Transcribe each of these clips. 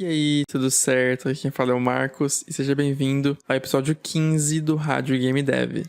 E aí, tudo certo? Aqui quem fala é o Marcos e seja bem-vindo ao episódio 15 do Rádio Game Dev.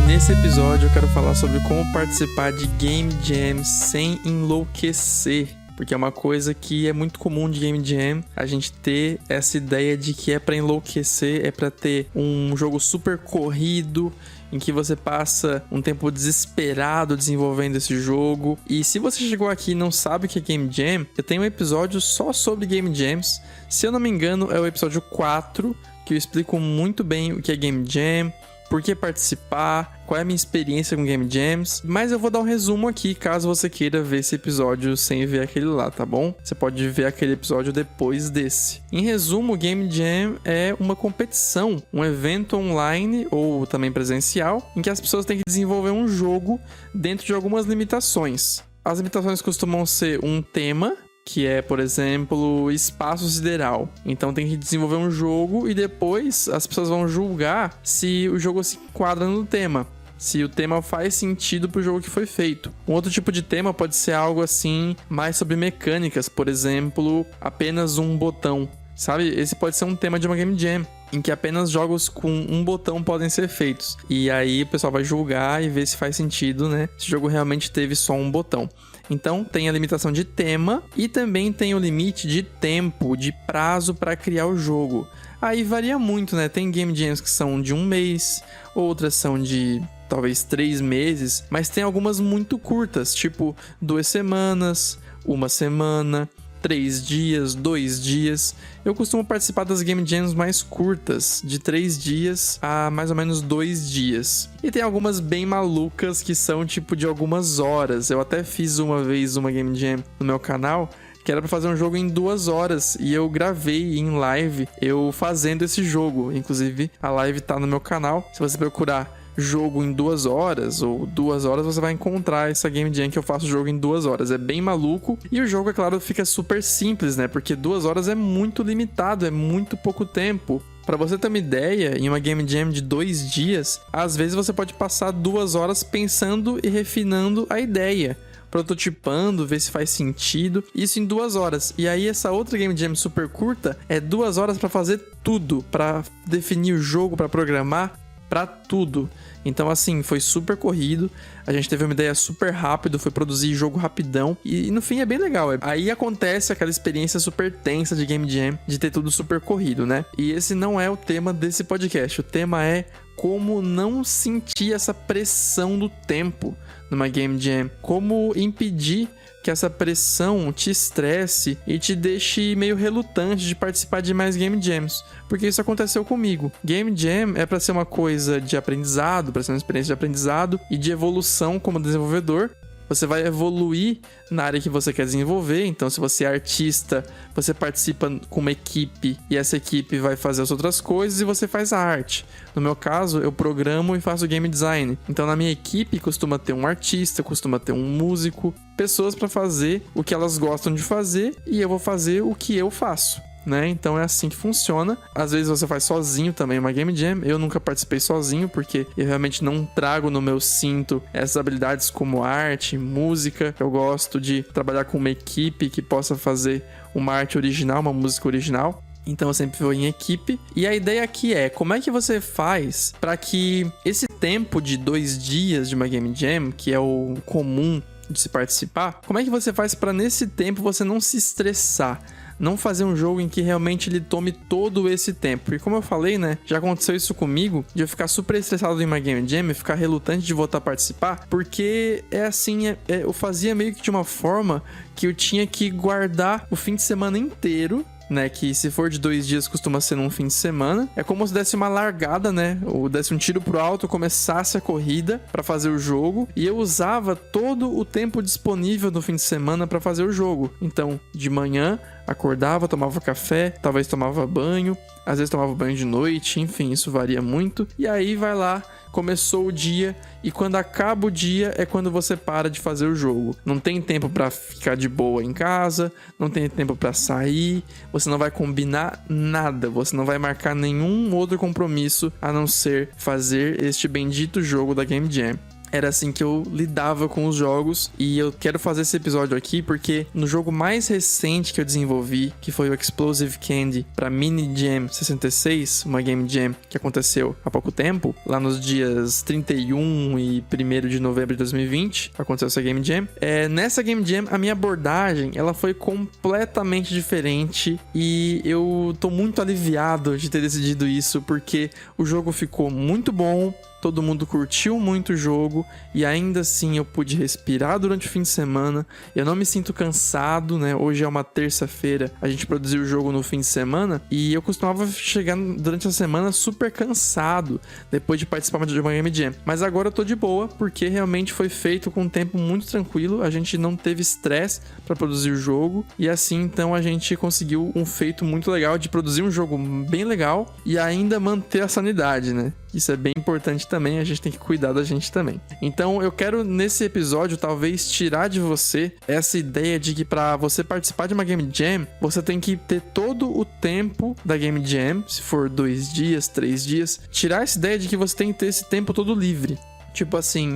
Nesse episódio eu quero falar sobre como participar de Game Jams sem enlouquecer. Porque é uma coisa que é muito comum de Game Jam, a gente ter essa ideia de que é pra enlouquecer, é pra ter um jogo super corrido, em que você passa um tempo desesperado desenvolvendo esse jogo. E se você chegou aqui e não sabe o que é Game Jam, eu tenho um episódio só sobre Game Jams. Se eu não me engano, é o episódio 4, que eu explico muito bem o que é Game Jam, por que participar, qual é a minha experiência com Game Jams, mas eu vou dar um resumo aqui, caso você queira ver esse episódio sem ver aquele lá, tá bom? Você pode ver aquele episódio depois desse. Em resumo, Game Jam é uma competição, um evento online ou também presencial, em que as pessoas têm que desenvolver um jogo dentro de algumas limitações. As limitações costumam ser um tema, que é, por exemplo, espaço sideral. Então tem que desenvolver um jogo e depois as pessoas vão julgar se o jogo se enquadra no tema, se o tema faz sentido pro jogo que foi feito. Um outro tipo de tema pode ser algo assim, mais sobre mecânicas, por exemplo, apenas um botão, sabe? Esse pode ser um tema de uma Game Jam, em que apenas jogos com um botão podem ser feitos. E aí o pessoal vai julgar e ver se faz sentido, né? Se o jogo realmente teve só um botão. Então tem a limitação de tema e também tem o limite de tempo, de prazo para criar o jogo. Aí varia muito, né? Tem Game Jams que são de 1 mês, outras são de talvez 3 meses, mas tem algumas muito curtas, tipo 2 semanas, 1 semana, 3 dias, 2 dias. Eu costumo participar das Game Jams mais curtas, de 3 dias a mais ou menos 2 dias. E tem algumas bem malucas que são tipo de algumas horas. Eu até fiz uma vez uma Game Jam no meu canal, que era pra fazer um jogo em 2 horas, e eu gravei em live eu fazendo esse jogo. Inclusive, a live tá no meu canal. Se você procurar jogo em 2 horas ou 2 horas, você vai encontrar essa Game Jam que eu faço jogo em 2 horas. É bem maluco. E o jogo, é claro, fica super simples, né? Porque 2 horas é muito limitado, é muito pouco tempo. Pra você ter uma ideia, em uma Game Jam de 2 dias, às vezes você pode passar 2 horas pensando e refinando a ideia, prototipando, ver se faz sentido, isso em 2 horas. E aí essa outra Game Jam super curta é 2 horas pra fazer tudo, pra definir o jogo, pra programar, pra tudo. Então assim, foi super corrido, a gente teve uma ideia super rápido, foi produzir jogo rapidão e no fim é bem legal. Aí acontece aquela experiência super tensa de Game Jam, de ter tudo super corrido, né? E esse não é o tema desse podcast, o tema é como não sentir essa pressão do tempo numa Game Jam, como impedir que essa pressão te estresse e te deixe meio relutante de participar de mais Game Jams, porque isso aconteceu comigo. Game Jam é para ser uma coisa de aprendizado, para ser uma experiência de aprendizado e de evolução como desenvolvedor. Você vai evoluir na área que você quer desenvolver. Então, se você é artista, você participa com uma equipe e essa equipe vai fazer as outras coisas e você faz a arte. No meu caso, eu programo e faço game design. Então, na minha equipe, costuma ter um artista, costuma ter um músico, pessoas para fazer o que elas gostam de fazer e eu vou fazer o que eu faço, né? Então é assim que funciona. Às vezes você faz sozinho também uma Game Jam. Eu nunca participei sozinho porque eu realmente não trago no meu cinto essas habilidades como arte, música. Eu gosto de trabalhar com uma equipe que possa fazer uma arte original, uma música original. Então eu sempre vou em equipe. E a ideia aqui é, como é que você faz para que esse tempo de 2 dias de uma Game Jam, que é o comum de se participar, como é que você faz para nesse tempo você não se estressar? Não fazer um jogo em que realmente ele tome todo esse tempo. E como eu falei, né, já aconteceu isso comigo, de eu ficar super estressado em uma Game Jam e ficar relutante de voltar a participar, porque é assim, eu fazia meio que de uma forma que eu tinha que guardar o fim de semana inteiro, né, que se for de 2 dias costuma ser num fim de semana. É como se desse uma largada, né, ou desse um tiro pro alto, começasse a corrida pra fazer o jogo, e eu usava todo o tempo disponível no fim de semana pra fazer o jogo. Então, de manhã, acordava, tomava café, talvez tomava banho, às vezes tomava banho de noite, enfim, isso varia muito. E aí vai lá, começou o dia e quando acaba o dia é quando você para de fazer o jogo. Não tem tempo pra ficar de boa em casa, não tem tempo pra sair, você não vai combinar nada, você não vai marcar nenhum outro compromisso a não ser fazer este bendito jogo da Game Jam. Era assim que eu lidava com os jogos e eu quero fazer esse episódio aqui porque no jogo mais recente que eu desenvolvi, que foi o Explosive Candy para Mini Jam 66, uma Game Jam que aconteceu há pouco tempo, lá nos dias 31 e 1º de novembro de 2020, aconteceu essa Game Jam. Nessa Game Jam, a minha abordagem, ela foi completamente diferente e eu tô muito aliviado de ter decidido isso porque o jogo ficou muito bom. Todo mundo curtiu muito o jogo e ainda assim eu pude respirar durante o fim de semana. Eu não me sinto cansado, né? Hoje é uma terça-feira, a gente produziu o jogo no fim de semana e eu costumava chegar durante a semana super cansado depois de participar de uma Game Jam. Mas agora eu tô de boa porque realmente foi feito com um tempo muito tranquilo, a gente não teve estresse para produzir o jogo e assim então a gente conseguiu um feito muito legal de produzir um jogo bem legal e ainda manter a sanidade, né? Isso é bem importante também, a gente tem que cuidar da gente também. Então eu quero nesse episódio talvez tirar de você essa ideia de que para você participar de uma Game Jam, você tem que ter todo o tempo da Game Jam, se for 2 dias, 3 dias, tirar essa ideia de que você tem que ter esse tempo todo livre. Tipo assim,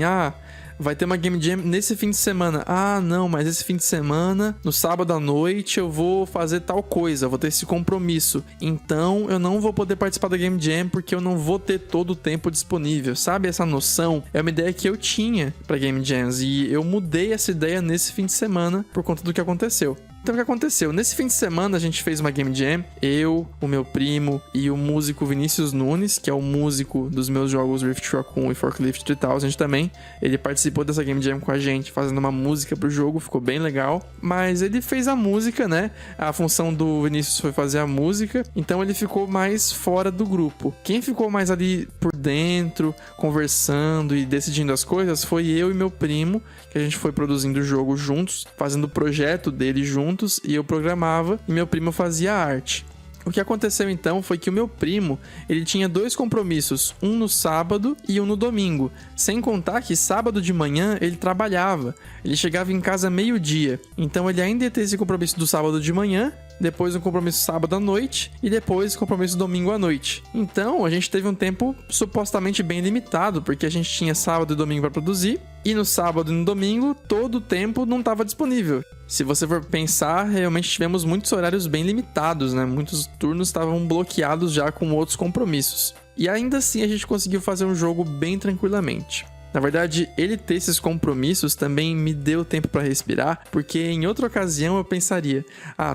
vai ter uma Game Jam nesse fim de semana. Não, mas esse fim de semana, no sábado à noite, eu vou fazer tal coisa, vou ter esse compromisso. Então, eu não vou poder participar da Game Jam porque eu não vou ter todo o tempo disponível. Sabe, essa noção é uma ideia que eu tinha pra Game Jams e eu mudei essa ideia nesse fim de semana por conta do que aconteceu. Então o que aconteceu? Nesse fim de semana a gente fez uma Game Jam, eu, o meu primo e o músico Vinícius Nunes, que é o músico dos meus jogos Rift Raccoon e Forklift 3000 também. Ele participou dessa Game Jam com a gente, fazendo uma música pro jogo, ficou bem legal. Mas ele fez a música, né? A função do Vinícius foi fazer a música, então ele ficou mais fora do grupo. Quem ficou mais ali por dentro, conversando e decidindo as coisas, foi eu e meu primo, que a gente foi produzindo o jogo juntos, fazendo o projeto dele juntos, e eu programava e meu primo fazia a arte. O que aconteceu então foi que o meu primo, ele tinha 2 compromissos, um no sábado e um no domingo, sem contar que sábado de manhã ele trabalhava, ele chegava em casa meio-dia, então ele ainda ia ter esse compromisso do sábado de manhã, depois um compromisso sábado à noite e depois um compromisso domingo à noite. Então a gente teve um tempo supostamente bem limitado, porque a gente tinha sábado e domingo para produzir, e no sábado e no domingo todo o tempo não estava disponível. Se você for pensar, realmente tivemos muitos horários bem limitados, né? Muitos turnos estavam bloqueados já com outros compromissos. E ainda assim a gente conseguiu fazer um jogo bem tranquilamente. Na verdade, ele ter esses compromissos também me deu tempo pra respirar, porque em outra ocasião eu pensaria,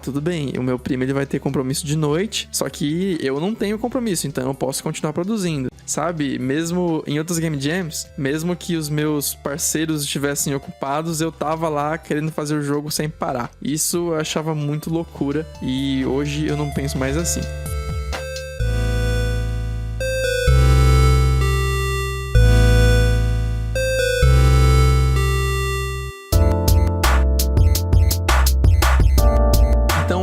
tudo bem, o meu primo ele vai ter compromisso de noite, só que eu não tenho compromisso, então eu posso continuar produzindo. Sabe, mesmo em outras Game Jams, mesmo que os meus parceiros estivessem ocupados, eu tava lá querendo fazer o jogo sem parar. Isso eu achava muito loucura e hoje eu não penso mais assim.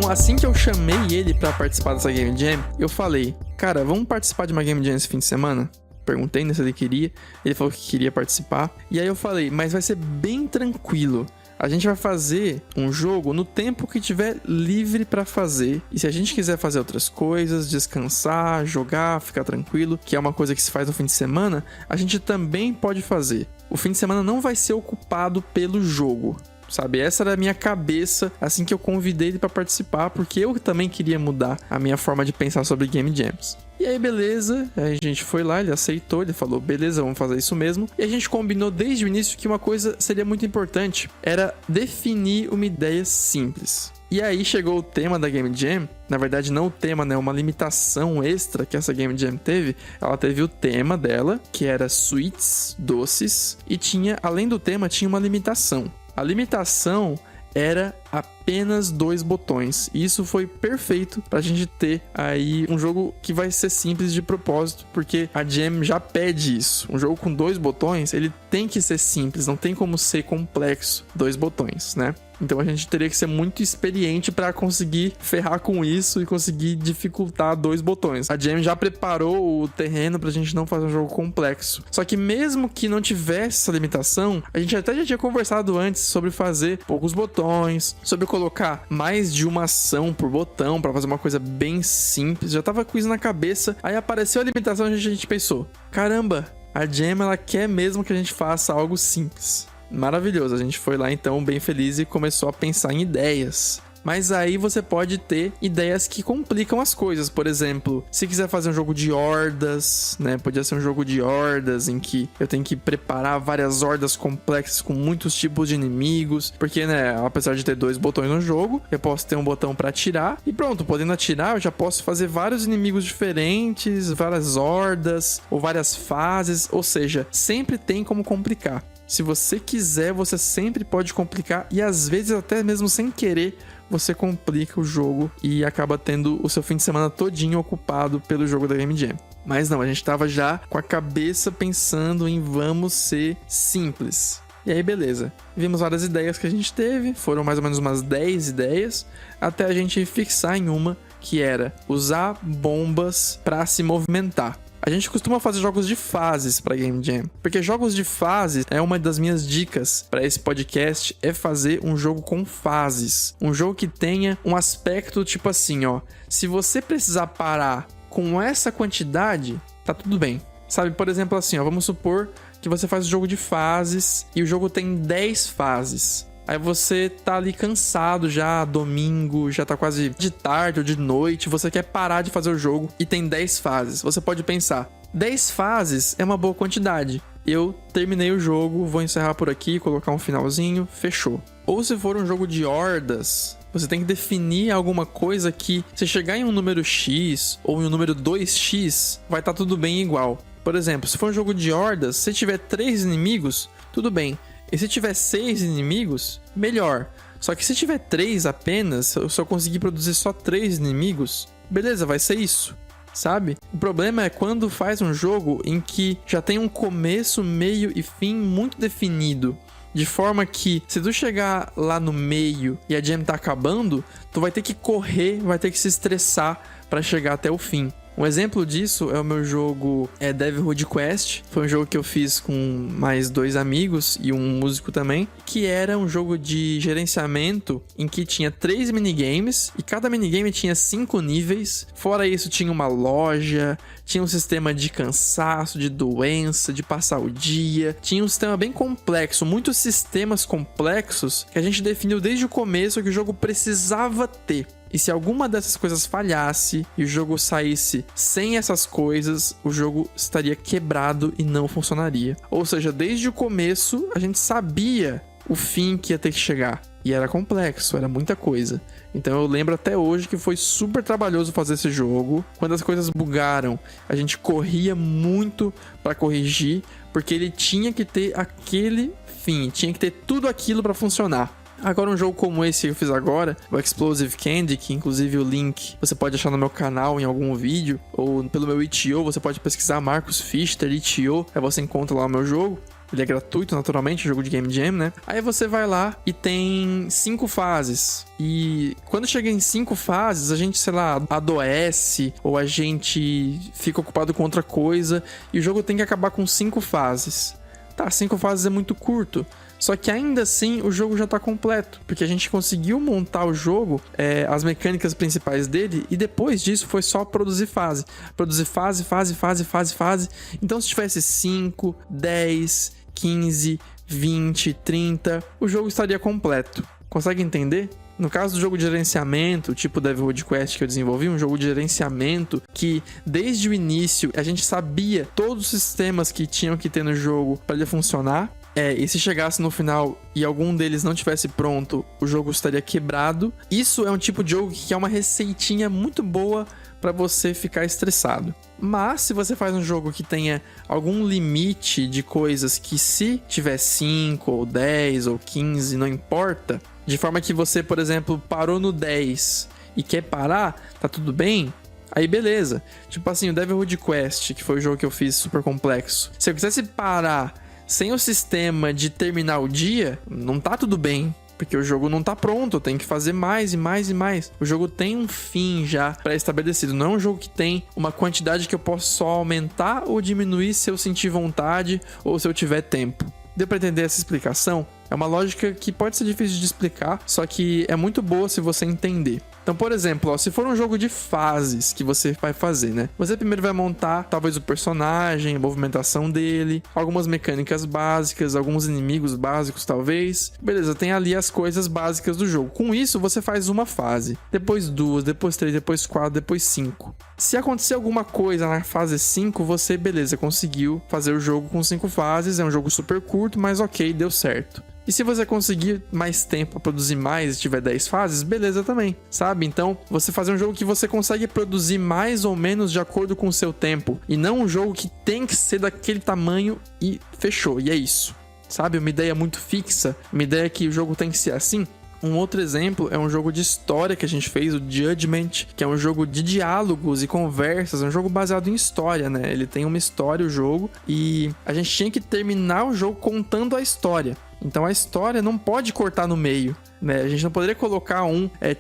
Assim que eu chamei ele pra participar dessa Game Jam, eu falei, cara, vamos participar de uma Game Jam esse fim de semana? Perguntei se ele queria, ele falou que queria participar. E aí eu falei, mas vai ser bem tranquilo. A gente vai fazer um jogo no tempo que tiver livre pra fazer. E se a gente quiser fazer outras coisas, descansar, jogar, ficar tranquilo, que é uma coisa que se faz no fim de semana, a gente também pode fazer. O fim de semana não vai ser ocupado pelo jogo. Sabe, essa era a minha cabeça assim que eu convidei ele pra participar, porque eu também queria mudar a minha forma de pensar sobre Game Jams. E aí, beleza, a gente foi lá, ele aceitou, ele falou, beleza, vamos fazer isso mesmo. E a gente combinou desde o início que uma coisa seria muito importante, era definir uma ideia simples. E aí chegou o tema da Game Jam, na verdade não o tema, né, uma limitação extra que essa Game Jam teve. Ela teve o tema dela, que era sweets, doces, e tinha, além do tema, tinha uma limitação. A limitação era apenas 2 botões. E isso foi perfeito pra gente ter aí um jogo que vai ser simples de propósito, porque a Jam já pede isso. Um jogo com 2 botões, ele tem que ser simples, não tem como ser complexo. 2 botões, né? Então a gente teria que ser muito experiente para conseguir ferrar com isso e conseguir dificultar 2 botões. A Jam já preparou o terreno pra gente não fazer um jogo complexo. Só que mesmo que não tivesse essa limitação, a gente até já tinha conversado antes sobre fazer poucos botões, sobre colocar mais de uma ação por botão para fazer uma coisa bem simples. Já tava com isso na cabeça, aí apareceu a limitação e a gente pensou, caramba, a Jam ela quer mesmo que a gente faça algo simples. Maravilhoso, a gente foi lá então bem feliz e começou a pensar em ideias. Mas aí você pode ter ideias que complicam as coisas. Por exemplo, se quiser fazer um jogo de hordas, né? Podia ser um jogo de hordas em que eu tenho que preparar várias hordas complexas com muitos tipos de inimigos. Porque, né, apesar de ter 2 botões no jogo, eu posso ter um botão para atirar. E pronto, podendo atirar, eu já posso fazer vários inimigos diferentes, várias hordas ou várias fases. Ou seja, sempre tem como complicar. Se você quiser, você sempre pode complicar e às vezes até mesmo sem querer, você complica o jogo e acaba tendo o seu fim de semana todinho ocupado pelo jogo da Game Jam. Mas não, a gente tava já com a cabeça pensando em vamos ser simples. E aí beleza, vimos várias ideias que a gente teve, foram mais ou menos umas 10 ideias, até a gente fixar em uma que era usar bombas para se movimentar. A gente costuma fazer jogos de fases para Game Jam, porque jogos de fases é uma das minhas dicas para esse podcast, é fazer um jogo com fases. Um jogo que tenha um aspecto tipo assim, ó, se você precisar parar com essa quantidade, tá tudo bem. Sabe, por exemplo assim, ó, vamos supor que você faz um jogo de fases e o jogo tem 10 fases. Aí você tá ali cansado já, domingo, já tá quase de tarde ou de noite, você quer parar de fazer o jogo e tem 10 fases. Você pode pensar, 10 fases é uma boa quantidade. Eu terminei o jogo, vou encerrar por aqui, colocar um finalzinho, fechou. Ou se for um jogo de hordas, você tem que definir alguma coisa que, se chegar em um número X ou em um número 2x, vai estar tudo bem igual. Por exemplo, se for um jogo de hordas, se tiver 3 inimigos, tudo bem. E se tiver 6 inimigos, melhor. Só que se tiver 3 apenas, se eu conseguir produzir só 3 inimigos, beleza, vai ser isso, sabe? O problema é quando faz um jogo em que já tem um começo, meio e fim muito definido. De forma que, se tu chegar lá no meio e a jam tá acabando, tu vai ter que correr, vai ter que se estressar para chegar até o fim. Um exemplo disso é o meu jogo Devilhood Quest. Foi um jogo que eu fiz com mais 2 amigos e um músico também, que era um jogo de gerenciamento em que tinha 3 minigames e cada minigame tinha 5 níveis. Fora isso, tinha uma loja, tinha um sistema de cansaço, de doença, de passar o dia. Tinha um sistema bem complexo, muitos sistemas complexos que a gente definiu desde o começo que o jogo precisava ter. E se alguma dessas coisas falhasse e o jogo saísse sem essas coisas, o jogo estaria quebrado e não funcionaria. Ou seja, desde o começo a gente sabia o fim que ia ter que chegar. E era complexo, era muita coisa. Então eu lembro até hoje que foi super trabalhoso fazer esse jogo. Quando as coisas bugaram, a gente corria muito para corrigir, porque ele tinha que ter aquele fim, tinha que ter tudo aquilo para funcionar. Agora um jogo como esse que eu fiz agora, o Explosive Candy, que inclusive o link você pode achar no meu canal em algum vídeo, ou pelo meu itch.io, você pode pesquisar Marcos Fichter, itch.io, aí você encontra lá o meu jogo. Ele é gratuito, naturalmente, jogo de Game Jam, né? Aí você vai lá e tem 5 fases. E quando chega em 5 fases, a gente, sei lá, adoece ou a gente fica ocupado com outra coisa e o jogo tem que acabar com 5 fases. Tá, 5 fases é muito curto. Só que ainda assim o jogo já tá completo, porque a gente conseguiu montar o jogo, as mecânicas principais dele, e depois disso foi só produzir fase. Produzir fase. Então se tivesse 5, 10, 15, 20, 30, o jogo estaria completo. Consegue entender? No caso do jogo de gerenciamento, tipo Devilhood Quest que eu desenvolvi, um jogo de gerenciamento que desde o início a gente sabia todos os sistemas que tinham que ter no jogo para ele funcionar. E se chegasse no final e algum deles não tivesse pronto, o jogo estaria quebrado. Isso é um tipo de jogo que é uma receitinha muito boa para você ficar estressado. Mas se você faz um jogo que tenha algum limite de coisas que, se tiver 5 ou 10 ou 15, não importa, de forma que você, por exemplo, parou no 10 e quer parar, tá tudo bem? Aí beleza. Tipo assim, o Devilhood Quest, que foi o jogo que eu fiz super complexo. Se eu quisesse parar sem o sistema de terminar o dia, não tá tudo bem. Porque o jogo não tá pronto, eu tenho que fazer mais e mais e mais. O jogo tem um fim já pré-estabelecido. Não é um jogo que tem uma quantidade que eu posso só aumentar ou diminuir se eu sentir vontade ou se eu tiver tempo. Deu pra entender essa explicação? É uma lógica que pode ser difícil de explicar, só que é muito boa se você entender. Então, por exemplo, se for um jogo de fases que você vai fazer, né? Você primeiro vai montar, talvez, o personagem, a movimentação dele, algumas mecânicas básicas, alguns inimigos básicos, talvez. Beleza, tem ali as coisas básicas do jogo. Com isso, você faz uma fase, depois 2, depois 3, depois 4, depois 5. Se acontecer alguma coisa na fase 5, você, beleza, conseguiu fazer o jogo com 5 fases. É um jogo super curto, mas ok, deu certo. E se você conseguir mais tempo para produzir mais e tiver 10 fases, beleza também, sabe? Então, você fazer um jogo que você consegue produzir mais ou menos de acordo com o seu tempo, e não um jogo que tem que ser daquele tamanho e fechou, e é isso, sabe? Uma ideia muito fixa, uma ideia que o jogo tem que ser assim. Um outro exemplo é um jogo de história que a gente fez, o Judgment, que é um jogo de diálogos e conversas, é um jogo baseado em história, né? Ele tem uma história, o jogo, e a gente tinha que terminar o jogo contando a história. Então a história não pode cortar no meio, né? A gente não poderia colocar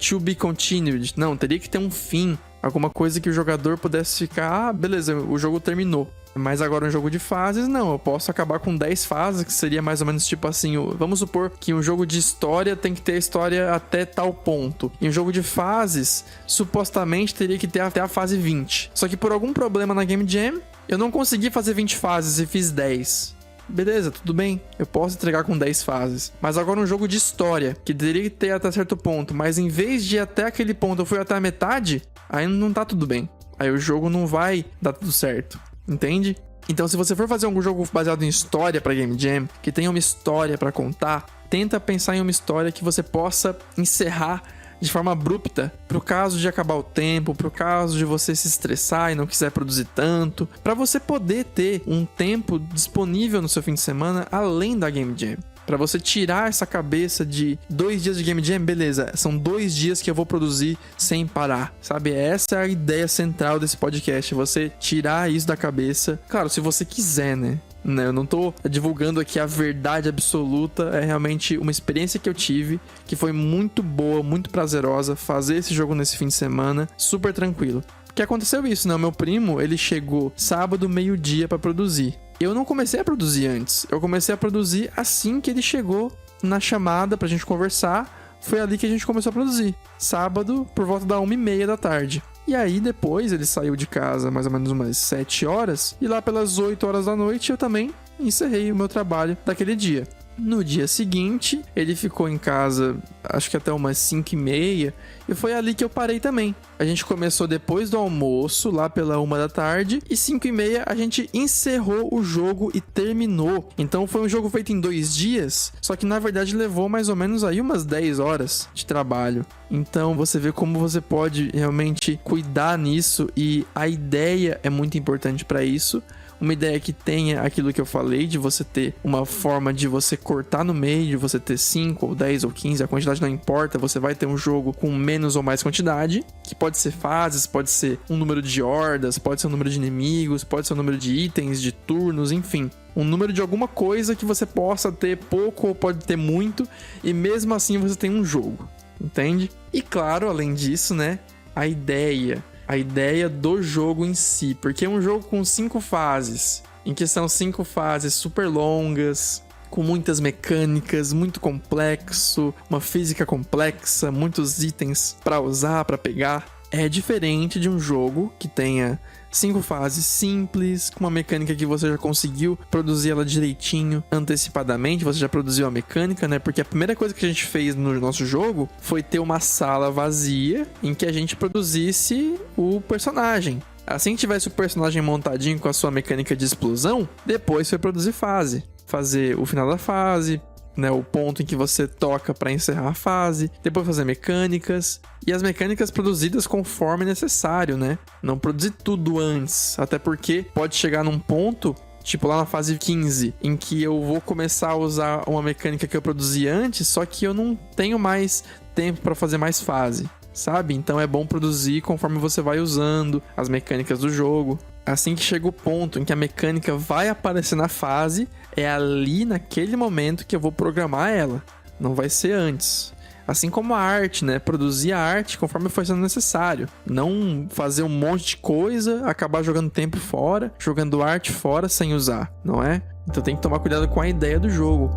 to be continued, não, teria que ter um fim, alguma coisa que o jogador pudesse ficar, beleza, o jogo terminou. Mas agora um jogo de fases, não, eu posso acabar com 10 fases, que seria mais ou menos tipo assim, vamos supor que um jogo de história tem que ter a história até tal ponto. E um jogo de fases, supostamente teria que ter até a fase 20. Só que por algum problema na Game Jam, eu não consegui fazer 20 fases e fiz 10. Beleza, tudo bem, eu posso entregar com 10 fases. Mas agora um jogo de história, que teria que ter até certo ponto, mas em vez de ir até aquele ponto eu fui até a metade, aí não tá tudo bem. Aí o jogo não vai dar tudo certo. Entende? Então, se você for fazer um jogo baseado em história para Game Jam, que tenha uma história para contar, tenta pensar em uma história que você possa encerrar de forma abrupta, pro caso de acabar o tempo, pro caso de você se estressar e não quiser produzir tanto, para você poder ter um tempo disponível no seu fim de semana além da Game Jam. Pra você tirar essa cabeça de 2 dias de Game Jam, beleza, são 2 dias que eu vou produzir sem parar, sabe? Essa é a ideia central desse podcast, você tirar isso da cabeça. Claro, se você quiser, né? Eu não tô divulgando aqui a verdade absoluta, é realmente uma experiência que eu tive, que foi muito boa, muito prazerosa, fazer esse jogo nesse fim de semana, super tranquilo. Porque aconteceu isso, né? O meu primo, ele chegou sábado, meio-dia pra produzir. Eu não comecei a produzir antes, eu comecei a produzir assim que ele chegou na chamada pra gente conversar, foi ali que a gente começou a produzir. Sábado, por volta da 1h30 da tarde. E aí depois ele saiu de casa mais ou menos umas 7 horas, e lá pelas 8 horas da noite eu também encerrei o meu trabalho daquele dia. No dia seguinte, ele ficou em casa, acho que até umas 5h30, e foi ali que eu parei também. A gente começou depois do almoço, lá pela 1 da tarde, e 5h30 a gente encerrou o jogo e terminou. Então foi um jogo feito em 2 dias, só que na verdade levou mais ou menos aí umas 10 horas de trabalho. Então você vê como você pode realmente cuidar nisso, e a ideia é muito importante para isso. Uma ideia que tenha aquilo que eu falei, de você ter uma forma de você cortar no meio, de você ter 5 ou 10 ou 15, a quantidade não importa, você vai ter um jogo com menos ou mais quantidade, que pode ser fases, pode ser um número de hordas, pode ser um número de inimigos, pode ser um número de itens, de turnos, enfim. Um número de alguma coisa que você possa ter pouco ou pode ter muito, e mesmo assim você tem um jogo, entende? E claro, além disso, né, a ideia do jogo em si, porque é um jogo com 5 fases, em que são 5 fases super longas, com muitas mecânicas, muito complexo, uma física complexa, muitos itens para usar, para pegar. É diferente de um jogo que tenha 5 fases simples, com uma mecânica que você já conseguiu produzir ela direitinho, antecipadamente, você já produziu a mecânica, né? Porque a primeira coisa que a gente fez no nosso jogo foi ter uma sala vazia em que a gente produzisse o personagem. Assim que tivesse o personagem montadinho com a sua mecânica de explosão, depois foi produzir fase. Fazer o final da fase, né, o ponto em que você toca para encerrar a fase, depois fazer mecânicas, e as mecânicas produzidas conforme necessário, né? Não produzir tudo antes, até porque pode chegar num ponto, tipo lá na fase 15, em que eu vou começar a usar uma mecânica que eu produzi antes, só que eu não tenho mais tempo para fazer mais fase, sabe? Então é bom produzir conforme você vai usando as mecânicas do jogo. Assim que chega o ponto em que a mecânica vai aparecer na fase, é ali naquele momento que eu vou programar ela, não vai ser antes. Assim como a arte, né? Produzir a arte conforme for sendo necessário. Não fazer um monte de coisa, acabar jogando tempo fora, jogando arte fora sem usar, não é? Então tem que tomar cuidado com a ideia do jogo.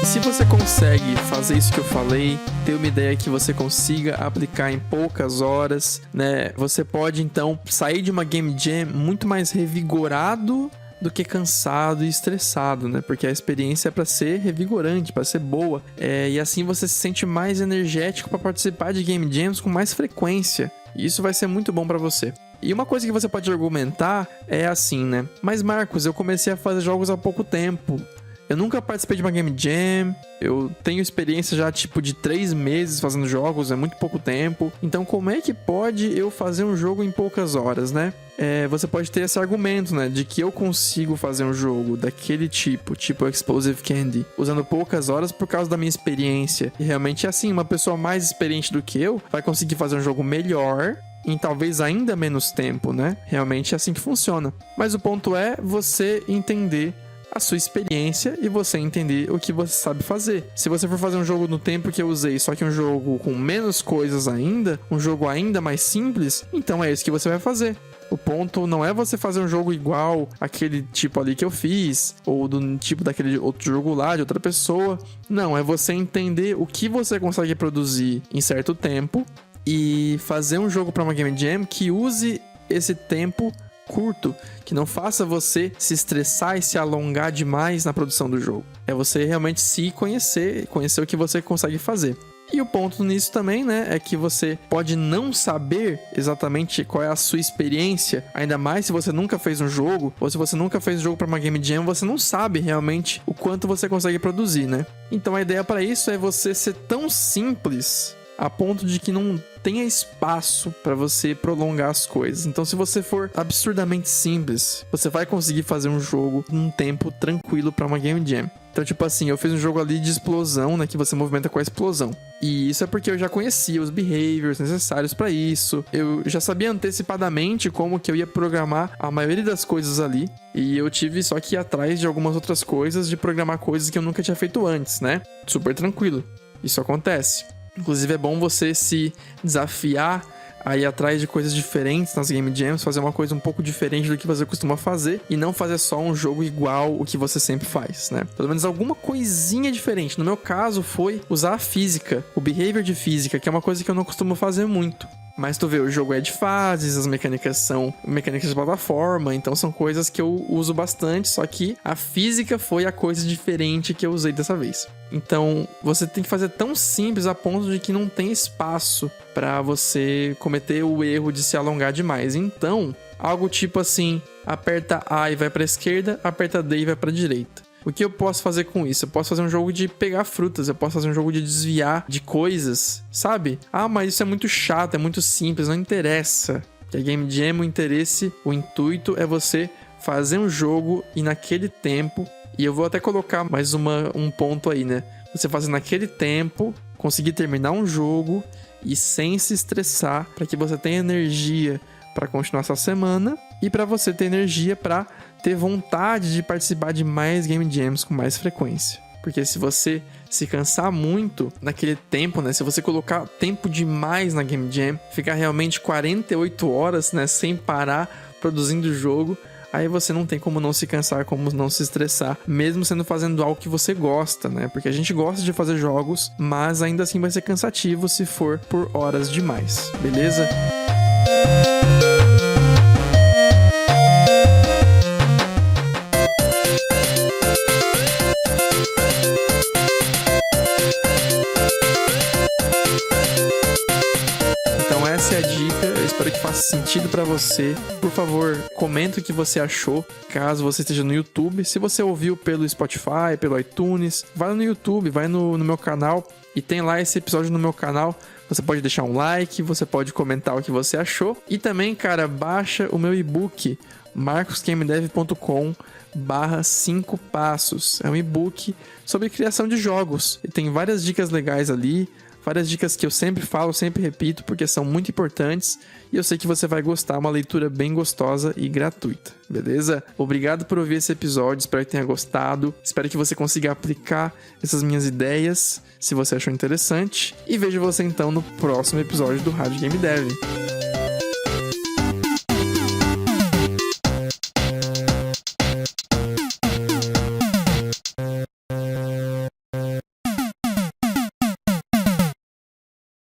Se você consegue fazer isso que eu falei, ter uma ideia que você consiga aplicar em poucas horas, né? Você pode, então, sair de uma Game Jam muito mais revigorado do que cansado e estressado, né? Porque a experiência é para ser revigorante, para ser boa. E assim você se sente mais energético para participar de Game Jams com mais frequência. E isso vai ser muito bom para você. E uma coisa que você pode argumentar é assim, né? Mas Marcos, eu comecei a fazer jogos há pouco tempo. Eu nunca participei de uma Game Jam, eu tenho experiência já tipo de 3 meses fazendo jogos, é muito pouco tempo. Então como é que pode eu fazer um jogo em poucas horas, né? Você pode ter esse argumento, né? De que eu consigo fazer um jogo daquele tipo Explosive Candy, usando poucas horas por causa da minha experiência. E realmente é assim, uma pessoa mais experiente do que eu vai conseguir fazer um jogo melhor em talvez ainda menos tempo, né? Realmente é assim que funciona. Mas o ponto é você entender a sua experiência e você entender o que você sabe fazer. Se você for fazer um jogo no tempo que eu usei, só que um jogo com menos coisas ainda, um jogo ainda mais simples, então é isso que você vai fazer. O ponto não é você fazer um jogo igual aquele tipo ali que eu fiz, ou do tipo daquele outro jogo lá, de outra pessoa. Não, é você entender o que você consegue produzir em certo tempo e fazer um jogo para uma Game Jam que use esse tempo curto, que não faça você se estressar e se alongar demais na produção do jogo. É você realmente se conhecer o que você consegue fazer. E o ponto nisso também, né, é que você pode não saber exatamente qual é a sua experiência, ainda mais se você nunca fez um jogo, ou se você nunca fez um jogo para uma Game Jam, você não sabe realmente o quanto você consegue produzir, né? Então a ideia para isso é você ser tão simples a ponto de que não tenha espaço para você prolongar as coisas. Então, se você for absurdamente simples, você vai conseguir fazer um jogo num tempo tranquilo para uma Game Jam. Então, tipo assim, eu fiz um jogo ali de explosão, né, que você movimenta com a explosão. E isso é porque eu já conhecia os behaviors necessários para isso. Eu já sabia antecipadamente como que eu ia programar a maioria das coisas ali. E eu tive só que ir atrás de algumas outras coisas, de programar coisas que eu nunca tinha feito antes, né? Super tranquilo. Isso acontece. Inclusive é bom você se desafiar a ir atrás de coisas diferentes nas Game Jams, fazer uma coisa um pouco diferente do que você costuma fazer e não fazer só um jogo igual o que você sempre faz, né? Pelo menos alguma coisinha diferente. No meu caso foi usar a física, o behavior de física, que é uma coisa que eu não costumo fazer muito. Mas tu vê, o jogo é de fases, as mecânicas são mecânicas de plataforma, então são coisas que eu uso bastante, só que a física foi a coisa diferente que eu usei dessa vez. Então, você tem que fazer tão simples a ponto de que não tem espaço para você cometer o erro de se alongar demais. Então, algo tipo assim, aperta A e vai para a esquerda, aperta D e vai para a direita. O que eu posso fazer com isso? Eu posso fazer um jogo de pegar frutas, eu posso fazer um jogo de desviar de coisas, sabe? Ah, mas isso é muito chato, é muito simples, não interessa. Que a Game Jam, o intuito é você fazer um jogo e naquele tempo, e eu vou até colocar mais um ponto aí, né? Você fazer naquele tempo, conseguir terminar um jogo e sem se estressar, para que você tenha energia para continuar essa semana e para você ter energia para ter vontade de participar de mais Game Jams com mais frequência. Porque se você se cansar muito naquele tempo, né? Se você colocar tempo demais na Game Jam, ficar realmente 48 horas, né? Sem parar produzindo o jogo, aí você não tem como não se cansar, como não se estressar, mesmo sendo fazendo algo que você gosta, né? Porque a gente gosta de fazer jogos, mas ainda assim vai ser cansativo se for por horas demais, beleza? Essa é a dica, eu espero que faça sentido pra você. Por favor, comenta o que você achou, caso você esteja no YouTube. Se você ouviu pelo Spotify, pelo iTunes, vai no YouTube, vai no meu canal e tem lá esse episódio no meu canal. Você pode deixar um like, você pode comentar o que você achou. E também, cara, baixa o meu e-book, marcosgamedev.com/5 passos. É um e-book sobre criação de jogos. E tem várias dicas legais ali, várias dicas que eu sempre falo, sempre repito, porque são muito importantes. E eu sei que você vai gostar, uma leitura bem gostosa e gratuita, beleza? Obrigado por ouvir esse episódio, espero que tenha gostado. Espero que você consiga aplicar essas minhas ideias, se você achou interessante. E vejo você então no próximo episódio do Rádio Game Dev.